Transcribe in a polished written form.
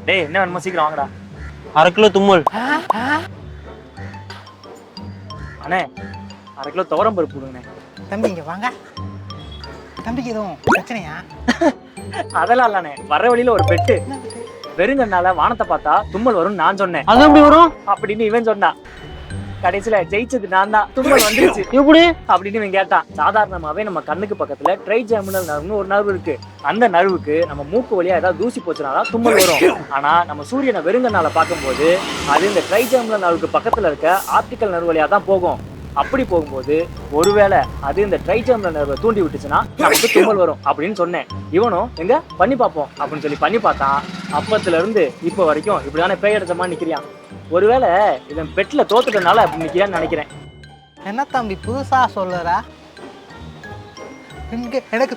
டேய் என்ன வேணுமோ சீக்கிரம் வாங்கடா. 1/2 கிலோ தும்மல். அண்ணே 1/2 கிலோ துவரம் பருப்பு கொடுங்கண்ணே. தம்பி இங்க வாங்க. தம்பிக்கு எதுவும் பிரச்சனையா? அதெல்லாம் இல்லண்ணே, வர வழியில ஒரு பெட்டு. வெறுங்கனால வானத்தை பார்த்தா தும்மல் வரும்னு நான் சொன்னேன். அது எப்படி வரும்? அப்படின்னு இவன் சொன்னான். கடைசியில ஜெயிச்சது நான் தான். தும்மல் வந்துருச்சு எப்படி அப்படின்னு இவன் கேட்டான். சாதாரணமாவே நம்ம கண்ணுக்கு பக்கத்துல ட்ரைஜெமினல் நர்வ்னு ஒரு நர்வு இருக்கு. அந்த நர்வுக்கு நம்ம மூக்கு வழியா ஏதாவது தூசி போச்சுனாதான் தும்மல் வரும். ஆனா நம்ம சூரியனை வெறுங்கனால பார்க்கும்போது அது இந்த ட்ரைஜெமினல் நர்வுக்கு பக்கத்துல இருக்க ஆப்டிக்கல் நர்வு வழியா தான் போகும். அப்படி போகும்போது ஒருவேளை அது இந்த ட்ரைஜெமினல் நர்வை தூண்டி விட்டுச்சுன்னா நமக்கு தும்மல் வரும் அப்படின்னு சொன்னேன். இவனும் எங்க பண்ணி பார்ப்போம் அப்படின்னு சொல்லி பண்ணி பார்த்தான். அப்பத்துல இருந்து இப்ப வரைக்கும் இப்படிதானே பேய் எடுத்த மாதிரி நிக்கிறியான். ஒருவேளை இவன் பெட்ல தோத்துட்டனால அப்படி நிக்கிறான்னு நினைக்கிறேன். என்ன தம்பி புதுசா சொல்லுறா? எனக்கு